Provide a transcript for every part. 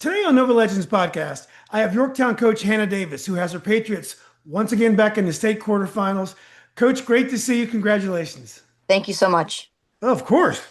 Today on Nova Legends podcast, I have Yorktown coach Hannah Davis, who has her Patriots once again back in the state quarterfinals. Coach, great to see you. Congratulations. Thank you so much. Of course.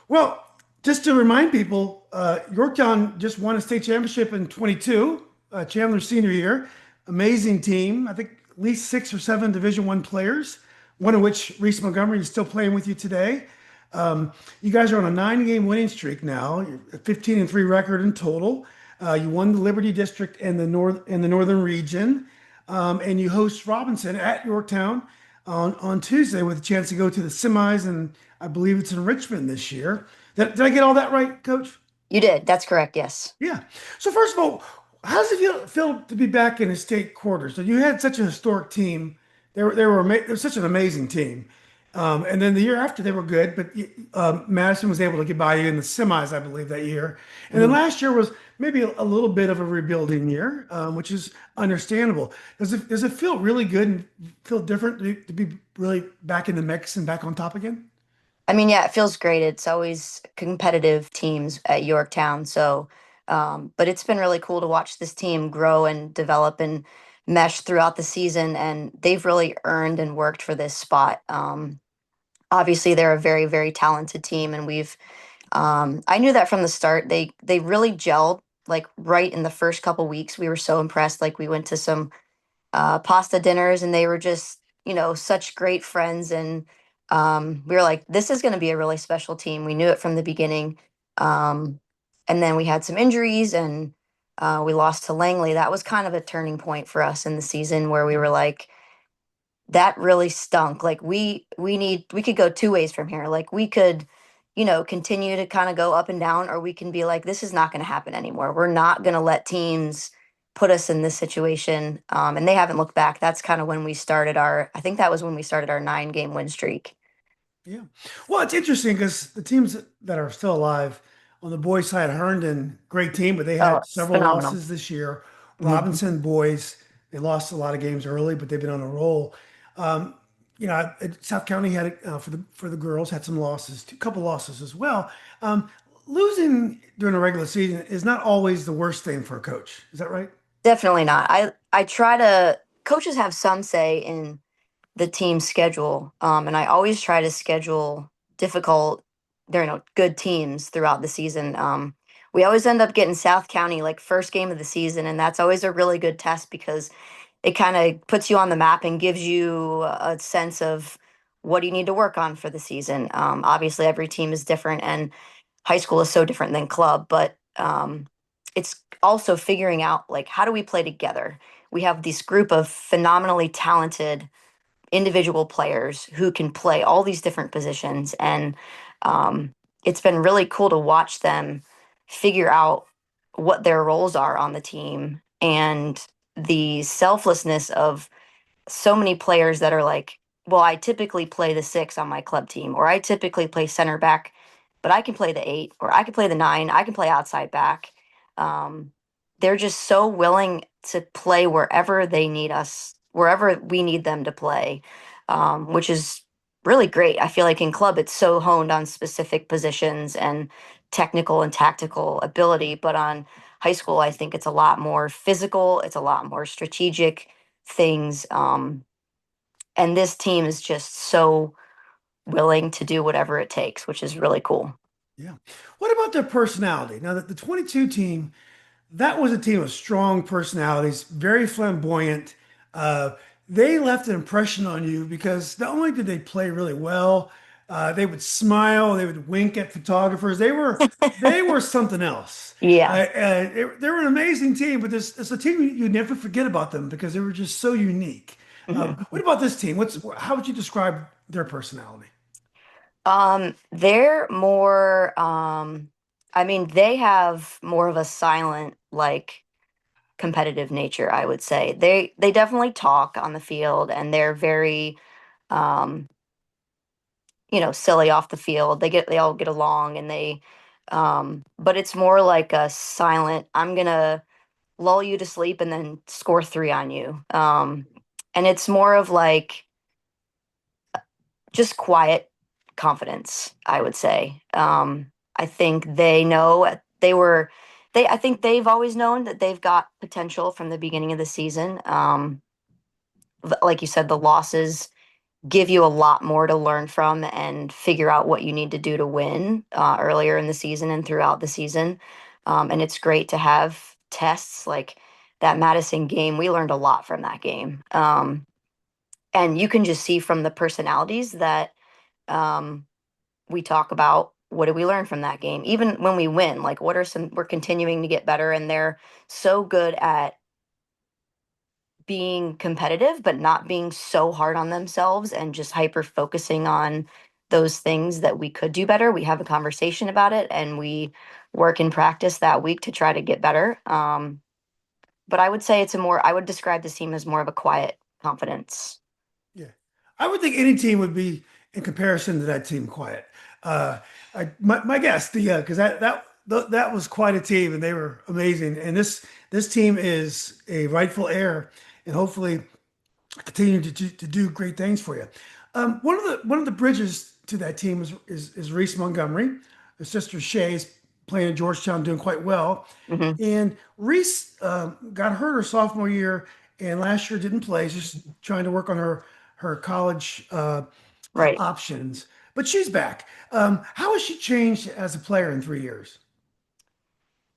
Well, just to remind people, Yorktown just won a state championship in 22, Chandler's senior year. Amazing team. I think at least 6 or 7 Division One players, one of which, Reese Montgomery, is still playing with you today. You guys are on a 9-game winning streak now. You're a 15-3 record in total. You won the Liberty District in the northern region, and you host Robinson at Yorktown on Tuesday with a chance to go to the semis, and I believe it's in Richmond this year. Did I get all that right, Coach? You did. That's correct. Yes. Yeah. So first of all, how does it feel to be back in the state quarters? So you had such a historic team. They were such an amazing team. And then the year after they were good, but Madison was able to get by you in the semis, I believe, that year. And then Mhm. last year was maybe a little bit of a rebuilding year, which is understandable. Does it feel really good and feel different to be really back in the mix and back on top again? I mean, yeah, it feels great. It's always competitive teams at Yorktown. But it's been really cool to watch this team grow and develop and mesh throughout the season. And they've really earned and worked for this spot. Obviously, they're a very, very talented team, and I knew that from the start. They really gelled like right in the first couple weeks. We were so impressed. Like we went to some pasta dinners, and they were just, such great friends. And we were like, this is going to be a really special team. We knew it from the beginning. Um, and then we had some injuries, and we lost to Langley. That was kind of a turning point for us in the season where we were like, that really stunk. Like we could go two ways from here. Like we could, continue to kind of go up and down, or we can be like, this is not going to happen anymore. We're not going to let teams put us in this situation. And they haven't looked back. That's kind of when we started I think that was when we started our 9-game win streak. Yeah. Well, it's interesting because the teams that are still alive on the boys' side, Herndon, great team, but they Oh, had it's several phenomenal. losses this year. Mhm. Robinson boys, they lost a lot of games early, but they've been on a roll. Um, South County had for the girls had some losses, a couple losses as well. Losing during a regular season is not always the worst thing for a coach. Is that right? Definitely not. I try to coaches have some say in the team schedule. And I always try to schedule difficult, good teams throughout the season. We always end up getting South County like first game of the season, and that's always a really good test because it kind of puts you on the map and gives you a sense of what do you need to work on for the season. Obviously, every team is different, and high school is so different than club, but it's also figuring out like how do we play together. We have this group of phenomenally talented individual players who can play all these different positions. And um, it's been really cool to watch them figure out what their roles are on the team and the selflessness of so many players that are like, well, I typically play the 6 on my club team, or I typically play center back, but I can play the 8, or I can play the 9, I can play outside back. Um, they're just so willing to play wherever they need us, wherever we need them to play, which is really great. I feel like in club, it's so honed on specific positions and technical and tactical ability, but on high school, I think it's a lot more physical, it's a lot more strategic things. And this team is just so willing to do whatever it takes, which is really cool. Yeah. What about their personality? Now, the 22 team, that was a team of strong personalities, very flamboyant. Uh, they left an impression on you because not only did they play really well, they would smile, they would wink at photographers. They were something else. Yeah. They were an amazing team, but it's a team you never forget about them because they were just so unique. Mhm. What about this team? How would you describe their personality? They're more, I mean, they have more of a silent, like competitive nature, I would say. They definitely talk on the field, and they're very, um, silly off the field. They all get along, and but it's more like a silent, I'm gonna lull you to sleep and then score 3 on you. And it's more of like just quiet confidence, I would say. I think they know I think they've always known that they've got potential from the beginning of the season. Like you said, the losses give you a lot more to learn from and figure out what you need to do to win earlier in the season and throughout the season. And it's great to have tests like that Madison game. We learned a lot from that game. And you can just see from the personalities that um, we talk about what did we learn from that game. Even when we win, like what are some, we're continuing to get better, and they're so good at being competitive, but not being so hard on themselves and just hyper focusing on those things that we could do better. We have a conversation about it and we work in practice that week to try to get better. But I would say I would describe this team as more of a quiet confidence. Yeah, I would think any team would be in comparison to that team quiet. My guess, the because that was quite a team, and they were amazing. And this team is a rightful heir, and hopefully continue to do great things for you. One of the bridges to that team is Reese Montgomery. Her sister Shay is playing at Georgetown, doing quite well. Hmm. And Reese got hurt her sophomore year, and last year didn't play. She's just trying to work on her college Right. options. But she's back. How has she changed as a player in 3 years?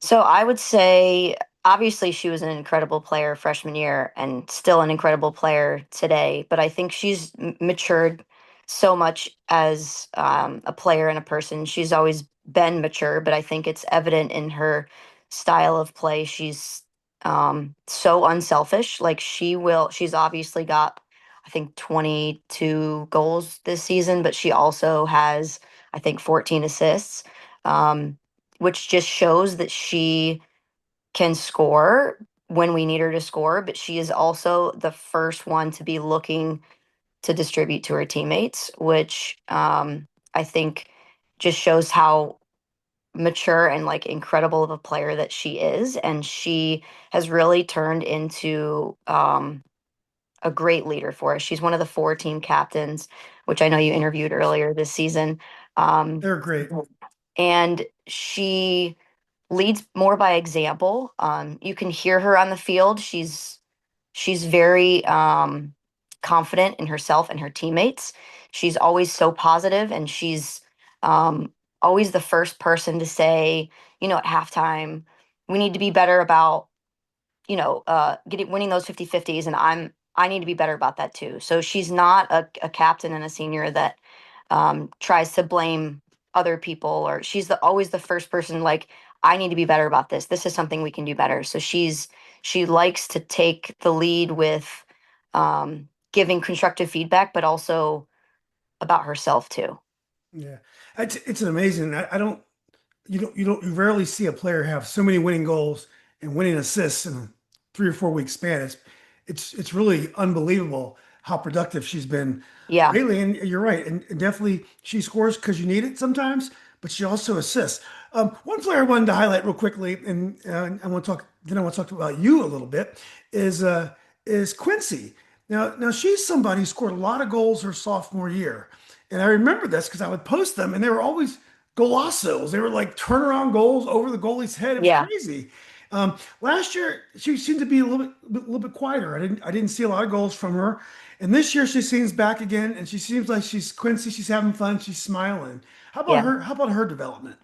So I would say, obviously, she was an incredible player freshman year and still an incredible player today. But I think she's matured so much as a player and a person. She's always been mature, but I think it's evident in her style of play. She's so unselfish. Like she's obviously got, I think, 22 goals this season, but she also has, I think, 14 assists. Um, which just shows that she can score when we need her to score, but she is also the first one to be looking to distribute to her teammates, which I think just shows how mature and like incredible of a player that she is. And she has really turned into a great leader for us. She's one of the four team captains, which I know you interviewed earlier this season. Um, They're great. and she leads more by example. You can hear her on the field. She's very confident in herself and her teammates. She's always so positive, and she's um, always the first person to say, at halftime, we need to be better about getting winning those 50-50s, and I need to be better about that too. So she's not a captain and a senior that tries to blame other people, or she's always the first person like, I need to be better about this. This is something we can do better. So she likes to take the lead with giving constructive feedback, but also about herself too. Yeah, it's an amazing. I don't you rarely see a player have so many winning goals and winning assists in a 3 or 4 week span. It's really unbelievable how productive she's been Yeah, lately. And you're right, and definitely she scores because you need it sometimes, but she also assists. One player I wanted to highlight real quickly, and I want to talk about you a little bit, is Quincy. Now she's somebody who scored a lot of goals her sophomore year, and I remember this because I would post them, and they were always golazos. They were like turnaround goals over the goalie's head. It was yeah, crazy. Last year she seemed to be a little bit quieter. I didn't see a lot of goals from her. And this year she seems back again, and she seems like she's Quincy. She's having fun. She's smiling. How about yeah. her? How about her development?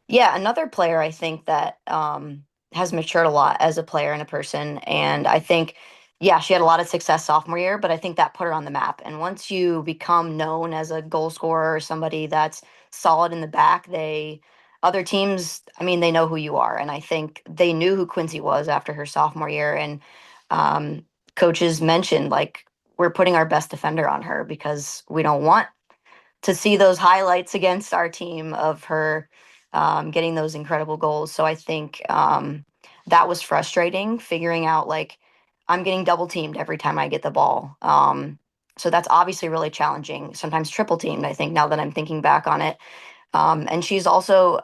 Yeah, another player I think that has matured a lot as a player and a person. And I think, yeah, she had a lot of success sophomore year, but I think that put her on the map. And once you become known as a goal scorer or somebody that's solid in the back, other teams, I mean, they know who you are. And I think they knew who Quincy was after her sophomore year. And um, coaches mentioned, like, we're putting our best defender on her because we don't want to see those highlights against our team of her getting those incredible goals. So I think that was frustrating, figuring out like I'm getting double teamed every time I get the ball. So that's obviously really challenging, sometimes triple teamed, I think, now that I'm thinking back on it. And she's also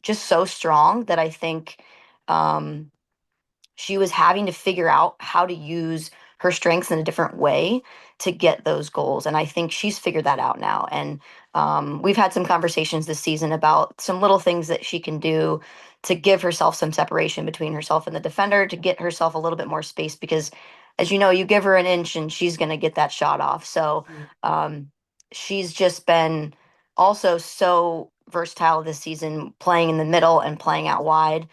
just so strong that I think um, she was having to figure out how to use her strengths in a different way to get those goals. And I think she's figured that out now. And we've had some conversations this season about some little things that she can do to give herself some separation between herself and the defender, to get herself a little bit more space, because as you know, you give her an inch and she's going to get that shot off. So Yeah. she's just been also so versatile this season, playing in the middle and playing out wide.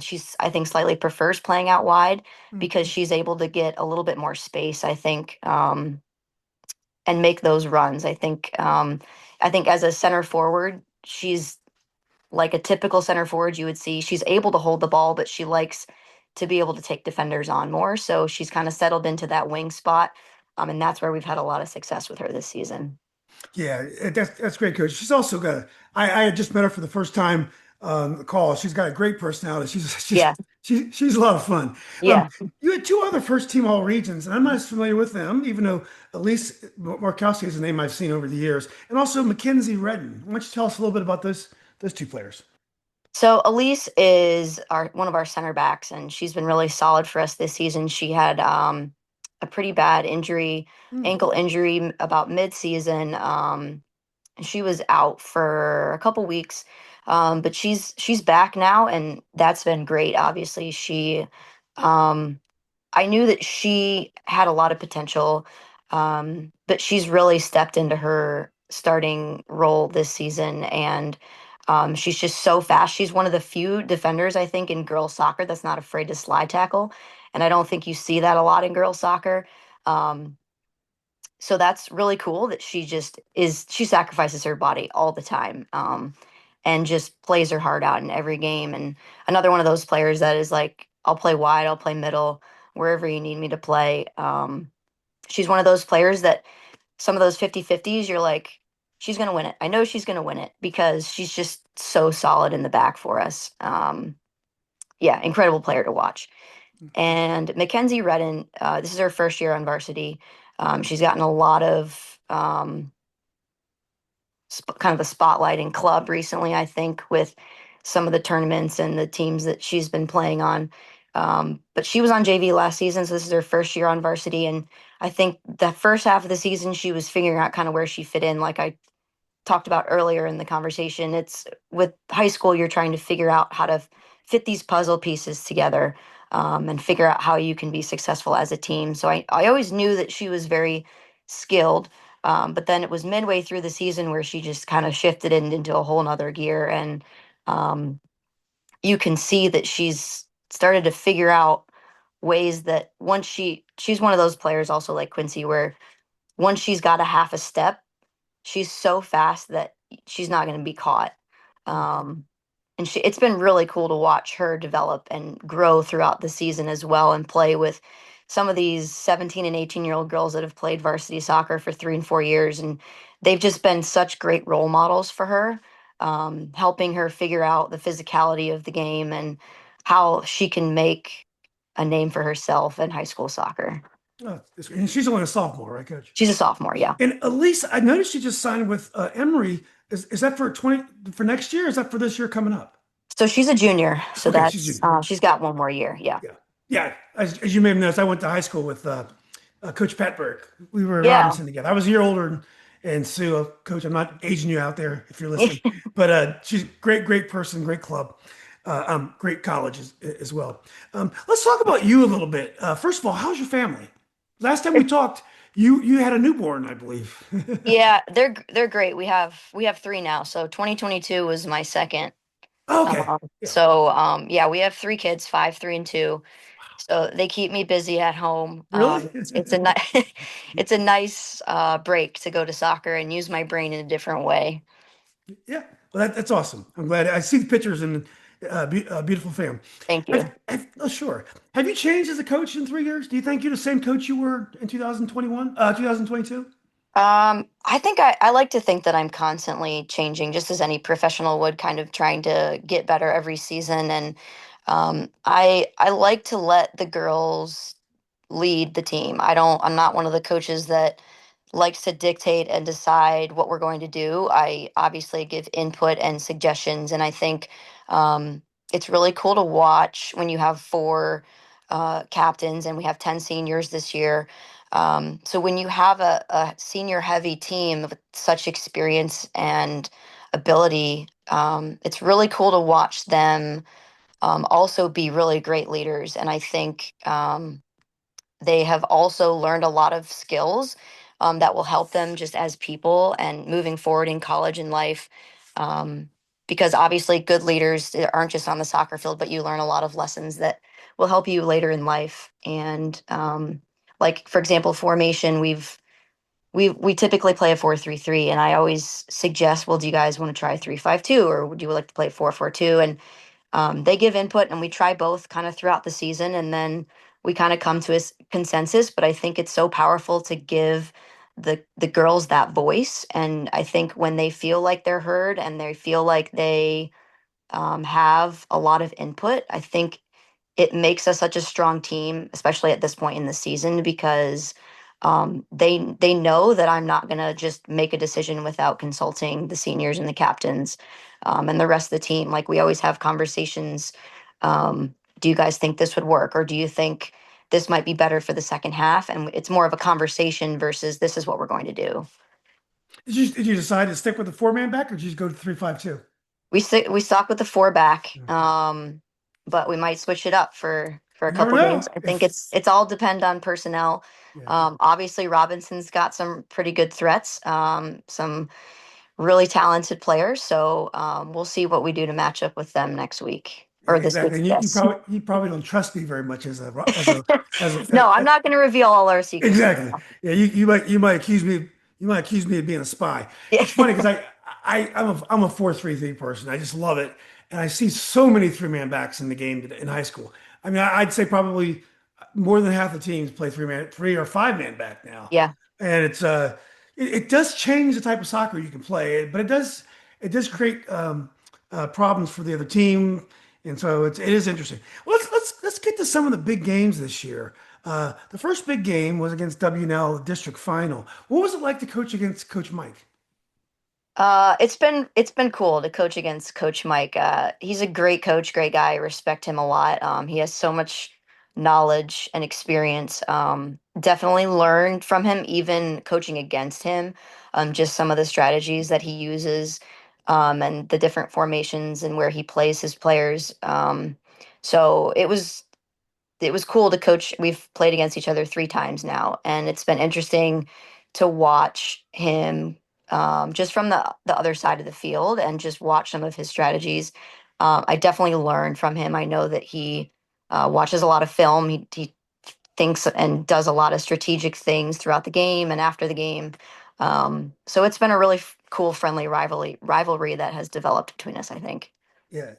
She's, I think, slightly prefers playing out wide because Okay. she's able to get a little bit more space, I think, and make those runs. I think as a center forward, she's like a typical center forward you would see. She's able to hold the ball, but she likes to be able to take defenders on more. So she's kind of settled into that wing spot. And that's where we've had a lot of success with her this season. Yeah, that's great, coach. She's also got I had just met her for the first time on the call. She's got a great personality. Yeah. She's a lot of fun. Yeah. You had two other first team all regions, and I'm not as familiar with them, even though Elise Markowski is a name I've seen over the years, and also Mackenzie Redden. Why don't you tell us a little bit about those two players? So Elise is our one of our center backs, and she's been really solid for us this season. She had a pretty bad injury, Hmm. ankle injury, about mid-season. She was out for a couple weeks, but she's back now, and that's been great. Obviously, um, I knew that she had a lot of potential, but she's really stepped into her starting role this season, and she's just so fast. She's one of the few defenders, I think, in girls soccer that's not afraid to slide tackle, and I don't think you see that a lot in girls soccer. Um, so that's really cool that she sacrifices her body all the time, and just plays her heart out in every game. And another one of those players that is like, I'll play wide, I'll play middle, wherever you need me to play. She's one of those players that some of those 50-50s, you're like, she's going to win it. I know she's going to win it because she's just so solid in the back for us. Yeah, incredible player to watch. And Mackenzie Redden, this is her first year on varsity. She's gotten a lot of kind of the spotlight in club recently, I think, with some of the tournaments and the teams that she's been playing on. But she was on JV last season, so this is her first year on varsity. And I think the first half of the season, she was figuring out kind of where she fit in, like I talked about earlier in the conversation. It's with high school, you're trying to figure out how to fit these puzzle pieces together, and figure out how you can be successful as a team. So I always knew that she was very skilled. But then it was midway through the season where she just kind of shifted into a whole nother gear. And um, you can see that she's started to figure out ways that once she's one of those players also like Quincy, where once she's got a half a step, she's so fast that she's not going to be caught. Um, and it's been really cool to watch her develop and grow throughout the season as well, and play with some of these 17 and 18-year-old girls that have played varsity soccer for 3 and 4 years. And they've just been such great role models for her, helping her figure out the physicality of the game and how she can make a name for herself in high school soccer. And she's only a sophomore, right, coach? She's a sophomore, yeah. And Elise, I noticed she just signed with Emory. Is that for 20 for next year? Or is that for this year coming up? So she's a junior, so Okay, she's that's junior. she's got one more year. Yeah. Yeah, yeah. As you may have noticed, I went to high school with Coach Pat Burke. We were at Yeah. Robinson together. I was a year older and Sue, Coach. I'm not aging you out there if you're listening, but she's a great person, great club, great college as well. Let's talk about you a little bit. First of all, how's your family? Last time we talked, you had a newborn, I believe. Yeah, they're great. We have three now. So 2022 was my second. Okay, yeah, Yeah, we have three kids, 5, 3, and 2. So they keep me busy at home. really? It's a it's a nice break to go to soccer and use my brain in a different way. Yeah, well, that's awesome. I'm glad I see the pictures and beautiful fam. Thank you. Oh, sure. Have you changed as a coach in 3 years? Do you think you're the same coach you were in 2021, 2022? I think I like to think that I'm constantly changing, just as any professional would, kind of trying to get better every season. And I like to let the girls lead the team. I'm not one of the coaches that likes to dictate and decide what we're going to do. I obviously give input and suggestions, and I think um, it's really cool to watch when you have four captains, and we have 10 seniors this year. So when you have a senior heavy team with such experience and ability, it's really cool to watch them also be really great leaders. And I think they have also learned a lot of skills that will help them just as people and moving forward in college and life. Um, because obviously, good leaders aren't just on the soccer field, but you learn a lot of lessons that will help you later in life. And like, for example, formation, we typically play a 4-3-3, and I always suggest, well, do you guys want to try 3-5-2, or would you like to play 4-4-2? And they give input, and we try both kind of throughout the season, and then we kind of come to a consensus. But I think it's so powerful to give the girls that voice, and I think when they feel like they're heard and they feel like they have a lot of input, I think it makes us such a strong team, especially at this point in the season, because they know that I'm not gonna just make a decision without consulting the seniors and the captains and the rest of the team. Like we always have conversations. Do you guys think this would work, or do you think this might be better for the second half? And it's more of a conversation versus this is what we're going to do. Did you decide to stick with the four-man back, or did you just go to 3-5-2? We stuck with the four back, but we might switch it up for a You never couple games. know. I think If it's all depend on personnel. Yeah, Obviously, Robinson's got some pretty good threats, some really talented players. So we'll see what we do to match up with them next week or this week, exactly. And I you guess. probably don't trust me very much as a No, I'm not going to reveal all our secrets right exactly. now. Yeah, you might accuse me of being a spy. Yeah, It's funny because I'm a 4-3-3 person. I just love it, and I see so many three-man backs in the game in high school. I mean, I'd say probably more than half the teams play three or five-man back now, yeah. and it does change the type of soccer you can play, but it does create problems for the other team, and so it is interesting. Well, let's get to some of the big games this year. The first big game was against WNL district final. What was it like to coach against Coach Mike? It's been cool to coach against Coach Mike. He's a great coach, great guy. I respect him a lot. He has so much knowledge and experience. Definitely learned from him, even coaching against him. Just some of the strategies that he uses, and the different formations and where he plays his players. So it was cool to coach. We've played against each other 3 times now, and it's been interesting to watch him just from the other side of the field and just watch some of his strategies. I definitely learned from him. I know that he watches a lot of film. He thinks and does a lot of strategic things throughout the game and after the game. So it's been a really cool, friendly rivalry that has developed between us, I think. Yeah,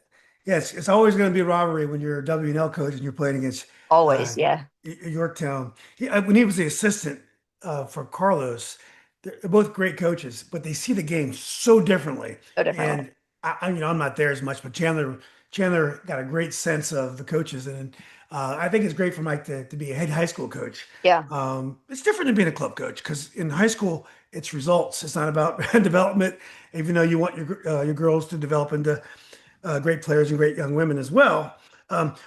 yes, it's always going to be a rivalry when you're a WNL coach and you're playing against uh, Always, yeah. Yorktown. When he was the assistant for Carlos, they're both great coaches, but they see the game so differently. So differently. And I'm not there as much, but Chandler got a great sense of the coaches, and I think it's great for Mike to be a head high school coach. Yeah, It's different than being a club coach because in high school it's results. It's not about development, even though you want your girls to develop into great players and great young women as well. But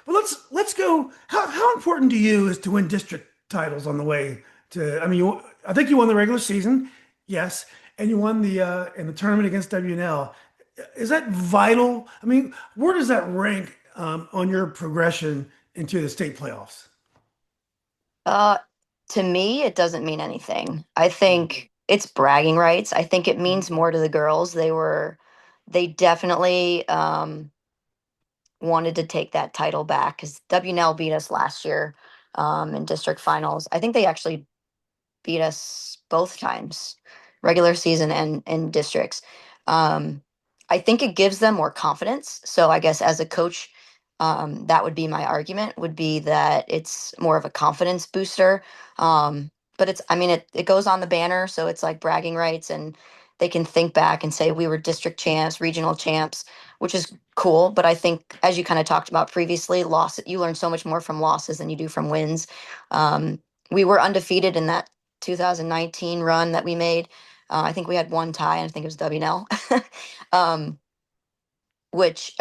let's go. How important to you is to win district titles on the way to? I mean, I think you won the regular season, yes, and you won the in the tournament against WNL. Is that vital? I mean, where does that rank on your progression into the state playoffs? Uh, to me, it doesn't mean anything. I think it's bragging rights. I think it Mhm. means more to the girls. They definitely wanted to take that title back because WNL beat us last year in district finals. I think they actually beat us both times, regular season and in districts. Um, I think it gives them more confidence. So I guess as a coach, that would be my argument. Would be that it's more of a confidence booster. But I mean, it goes on the banner, so it's like bragging rights, and they can think back and say we were district champs, regional champs, which is cool. But I think, as you kind of talked about previously, you learn so much more from losses than you do from wins. Um, we were undefeated in that 2019 run that we made. I think we had one tie, and I think it was WNL, which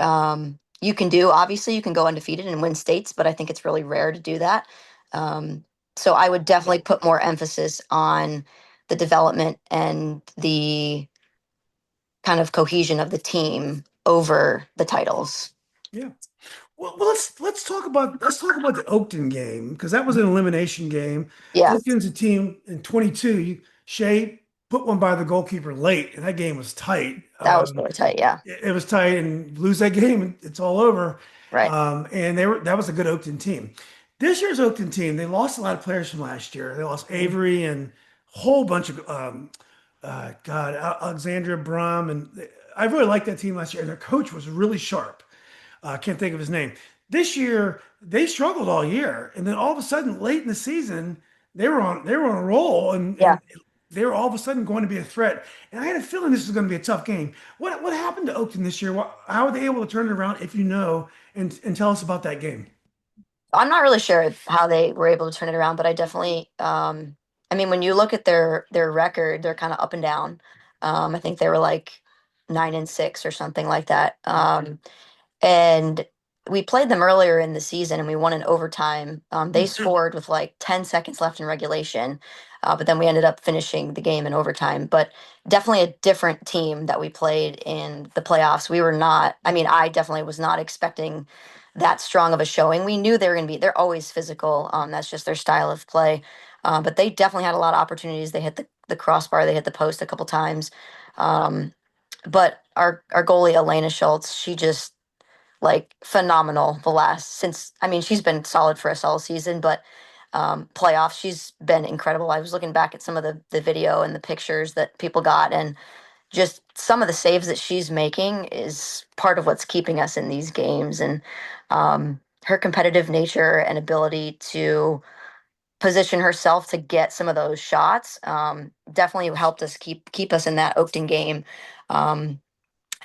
you can do. Obviously, you can go undefeated and win states, but I think it's really rare to do that. Um, so I would definitely put more emphasis on the development and the kind of cohesion of the team over the titles. Yeah. Well, let's talk about the Oakton game because that was an elimination game. Yeah, Oakton's a team in 22. Shea put one by the goalkeeper late, and that game was tight. that was really tight. Yeah, It was tight, and lose that game, and it's all over. right. And that was a good Oakton team. This year's Oakton team, they lost a lot of players from last year. They lost Avery and a whole bunch of Alexandria Brum, and I really liked that team last year. And their coach was really sharp. I can't think of his name. This year, they struggled all year, and then all of a sudden, late in the season, they were on a roll, and Yeah. they were all of a sudden going to be a threat. And I had a feeling this was going to be a tough game. What happened to Oakton this year? How were they able to turn it around? If you know, and tell us about that game. I'm not really sure how they were able to turn it around, but I definitely, I mean, when you look at their record, they're kind of up and down. I think they were like 9-6 or something like that. And we played them earlier in the season and we won in overtime. They scored with like 10 seconds left in regulation, but then we ended up finishing the game in overtime. But definitely a different team that we played in the playoffs. We were not, I mean, I definitely was not expecting that strong of a showing. We knew they were going to be, they're always physical. That's just their style of play. But they definitely had a lot of opportunities. They hit the crossbar, they hit the post a couple times. But our goalie, Elena Schultz, she just, like phenomenal the last since I mean she's been solid for us all season, but playoffs she's been incredible. I was looking back at some of the video and the pictures that people got, and just some of the saves that she's making is part of what's keeping us in these games. And her competitive nature and ability to position herself to get some of those shots definitely helped us keep us in that Oakton game. um,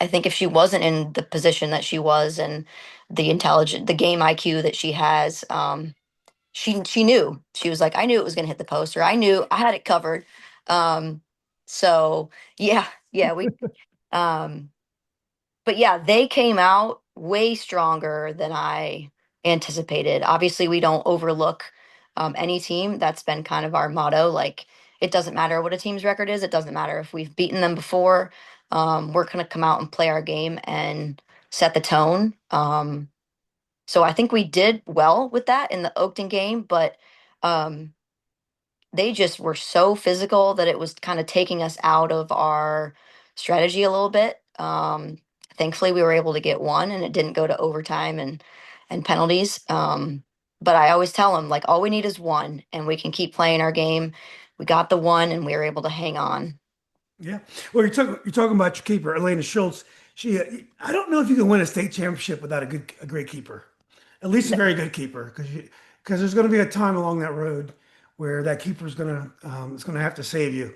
I think if she wasn't in the position that she was and the game IQ that she has, she knew. She was like, I knew it was going to hit the post, or I knew I had it covered. Um, so yeah, yeah, um, but yeah, they came out way stronger than I anticipated. Obviously, we don't overlook any team. That's been kind of our motto. Like, it doesn't matter what a team's record is. It doesn't matter if we've beaten them before. We're going to come out and play our game and set the tone. So I think we did well with that in the Oakton game, but um, they just were so physical that it was kind of taking us out of our strategy a little bit. Thankfully, we were able to get one, and it didn't go to overtime and penalties. But I always tell them like all we need is one, and we can keep playing our game. We got the one, and we were able to hang on. Yeah. Well, you're talking about your keeper, Elena Schultz. I don't know if you can win a state championship without a great keeper, at least a very good keeper, because there's going to be a time along that road where that keeper is going to have to save you.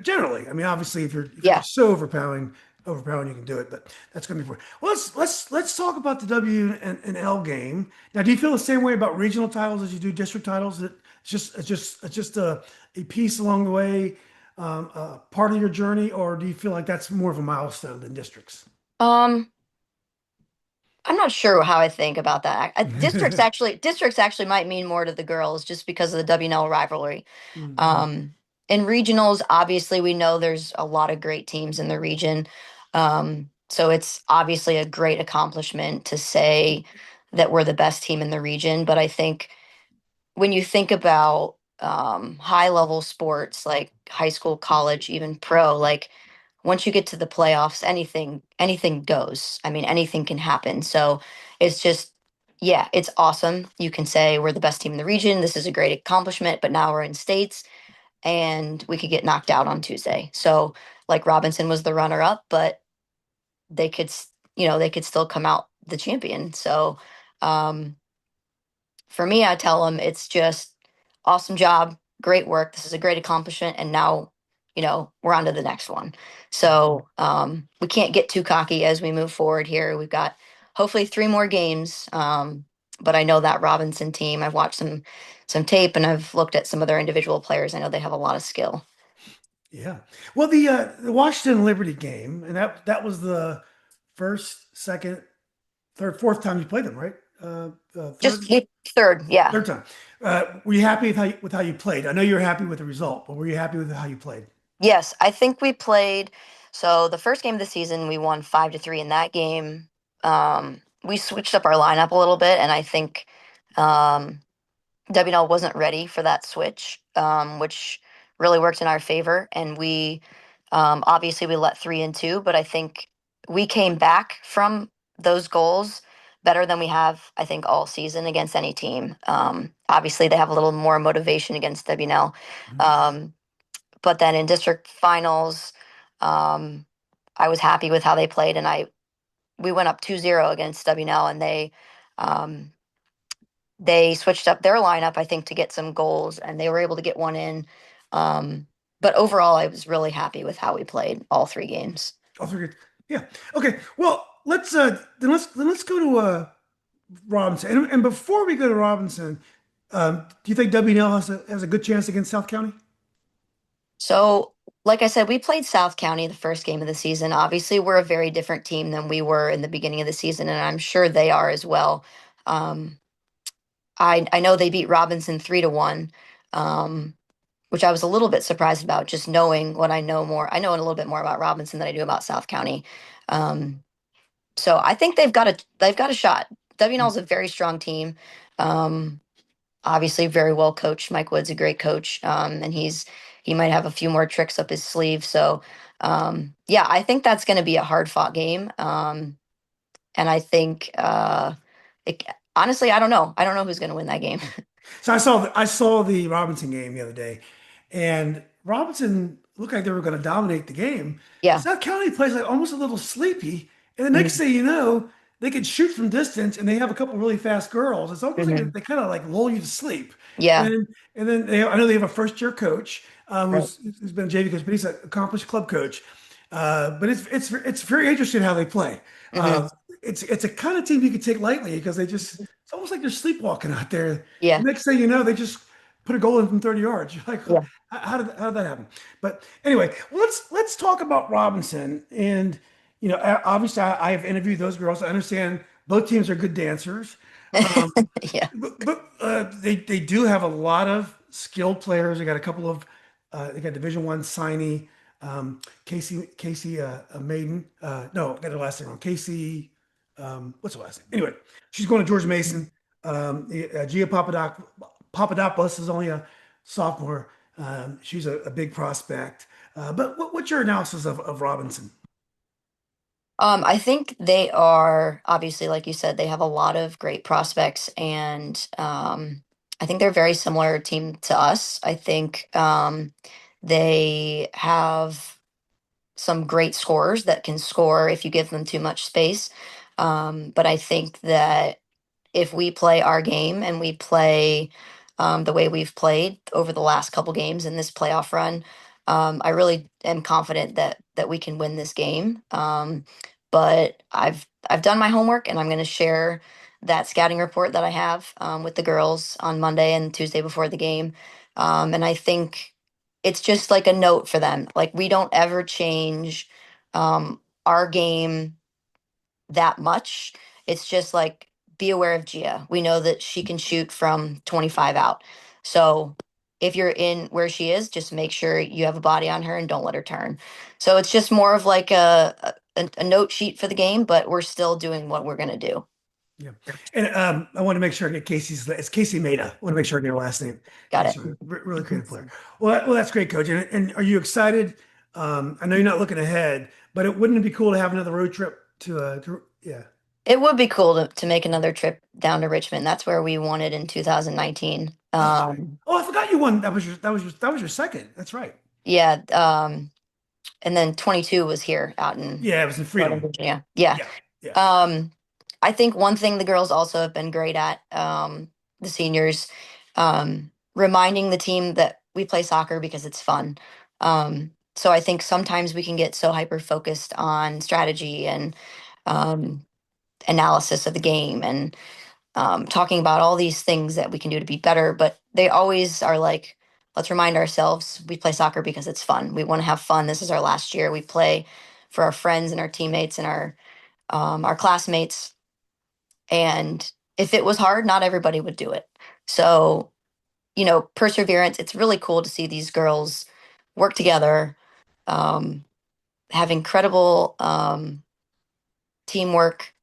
Generally, I mean, obviously, if you're Yeah. just so overpowering, you can do it, but that's going to be for. Well, let's talk about the W and L game. Now, do you feel the same way about regional titles as you do district titles? That it's just a piece along the way, part of your journey, or do you feel like that's more of a milestone than districts? Um, I'm not sure how I think about that. Districts actually might mean more to the girls just because of the WNL rivalry. Mhm. Um, in regionals, obviously, we know there's a lot of great teams in the region. So it's obviously a great accomplishment to say that we're the best team in the region. But I think when you think about high level sports like high school, college, even pro, like once you get to the playoffs, anything goes. I mean, anything can happen. So it's just yeah, it's awesome. You can say we're the best team in the region. This is a great accomplishment, but now we're in states and we could get knocked out on Tuesday. So like Robinson was the runner up, but they could they could still come out the champion. So um for me, I tell them it's just awesome job, great work. This is a great accomplishment, and now, we're on to the next one. So we can't get too cocky as we move forward here. We've got hopefully 3 more games, but I know that Robinson team. I've watched some tape, and I've looked at some of their individual players. I know they have a lot of skill. Yeah. Well, the Washington Liberty game, and that was the first, second, fourth time you played them, right? Just Third, third, yeah. third time. Were you happy with how you played? I know you were happy with the result, but were you happy with how you played? Yes, I think we played. So the first game of the season, we won 5-3 in that game. We switched up our lineup a little bit, and I think um, WNL wasn't ready for that switch, which really worked in our favor. And we obviously we let three and two, but I think we came back from those goals better than we have, I think, all season against any team. Obviously, they have a little more motivation against WNL. Mhm. But then in district finals, um, I was happy with how they played, and I we went up 2-0 against WNL, and um, they switched up their lineup, I think, to get some goals, and they were able to get one in. Um, but overall, I was really happy with how we played all three games. I'll forget. Yeah. Okay. Well, let's go to Robinson. And before we go to Robinson, do you think WNL has a good chance against South County? So, like I said, we played South County the first game of the season. Obviously, we're a very different team than we were in the beginning of the season, and I'm sure they are as well. Um, I know they beat Robinson 3-1, um, which I was a little bit surprised about, just knowing what I know more. I know a little bit more about Robinson than I do about South County. Um, so I think they've got a shot. WNL is a very strong team. Um, Obviously, very well coached. Mike Wood's a great coach, and he might have a few more tricks up his sleeve. So yeah, I think that's going to be a hard fought game. And I think it, honestly, I don't know. I don't know who's going to win that game. So I saw the Robinson game the other day, and Robinson looked like they were going to dominate the game. Yeah. South County plays like almost a little sleepy, and the next Mhm. thing you know, they can shoot from distance, and they have a couple really fast girls. It's almost like Mhm. they kind of like lull you to sleep. Yeah. And then I know they have a first year coach Right. who's been a JV coach, but he's an accomplished club coach. But it's very interesting how they play. Hmm. It's a kind of team you can take lightly because it's almost like they're sleepwalking out there. The Yeah. next thing you know, they just put a goal in from 30 yards. You're like, Yeah. how did that happen? But anyway, let's talk about Robinson. And obviously, I have interviewed those girls. I understand both teams are good dancers, Yeah. but they do have a lot of skilled players. They got a couple of they got Division One signee, Casey Maiden. No, I got her last name wrong. Casey, what's her last name? Anyway, she's going to George Mason. Gia Papadopoulos is only a sophomore. She's a big prospect. But what's your analysis of Robinson? I think they are obviously, like you said, they have a lot of great prospects, and I think they're a very similar team to us. I think they have some great scorers that can score if you give them too much space. But I think that if we play our game and we play the way we've played over the last couple games in this playoff run, I really am confident that we can win this game. But I've done my homework, and I'm going to share that scouting report that I have with the girls on Monday and Tuesday before the game. And I think it's just like a note for them. Like, we don't ever change our game that much. It's just like, be aware of Gia. We know that she can shoot from 25 out. So if you're in where she is, just make sure you have a body on her and don't let her turn. So it's just more of like a note sheet for the game, but we're still doing what we're going to do. Yeah. And I want to make sure I get it's Casey Maida. I want to make sure I get her last name. Got Yes, it. sir. Really creative player. Well, that's great, coach. And are you excited? I know you're not looking ahead, but wouldn't it be cool to have another road trip yeah. It would be cool to make another trip down to Richmond. That's where we won it in 2019. Oh, I forgot you won. That was your second. That's right. Yeah. And then 22 was here out in Yeah, it was in Northern Freedom. Virginia. Yeah. Yeah. Yeah. Um, I think one thing the girls also have been great at, the seniors, reminding the team that we play soccer because it's fun. So I think sometimes we can get so hyper focused on strategy and um, analysis of the game and talking about all these things that we can do to be better. But they always are like, let's remind ourselves we play soccer because it's fun. We want to have fun. This is our last year. We play for our friends and our teammates and our classmates. And if it was hard, not everybody would do it. So, perseverance, it's really cool to see these girls work together, um, have incredible teamwork,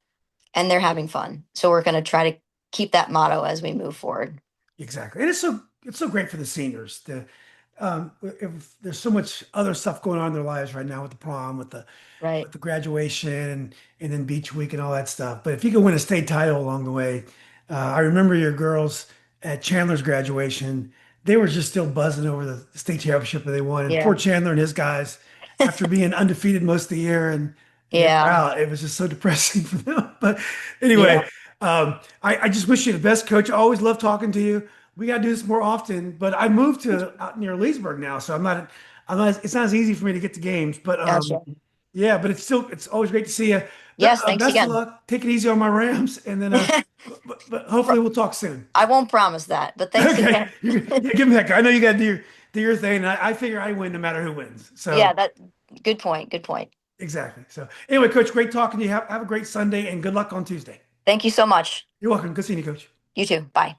and they're having fun. So we're going to try to keep that motto as we move forward. Exactly. And it's so great for the seniors. If there's so much other stuff going on in their lives right now with the prom, with Right. the graduation and then beach week and all that stuff. But if you can win a state title along the way, I remember your girls at Chandler's graduation, they were just still buzzing over the state championship that they won. And poor Yeah. Chandler and his guys, after being undefeated most of the year and they were Yeah. out, it was just so depressing for them. But Yeah. anyway, I just wish you the best, coach. I always love talking to you. We got to do this more often, but I moved to out near Leesburg now, so it's not as easy for me to get to games, but Gotcha. yeah, but it's always great to see you. Yes. Thanks Best of again. luck. Take it easy on my Rams, and then but hopefully we'll talk soon. I won't promise that, but thanks Okay, again. yeah, give me that. I know you got to do your thing, and I figure I win no matter who wins. Yeah, So that good point. Good point. exactly. So anyway, coach, great talking to you. Have a great Sunday, and good luck on Tuesday. Thank you so much. You're welcome. Good seeing you, coach. You too. Bye.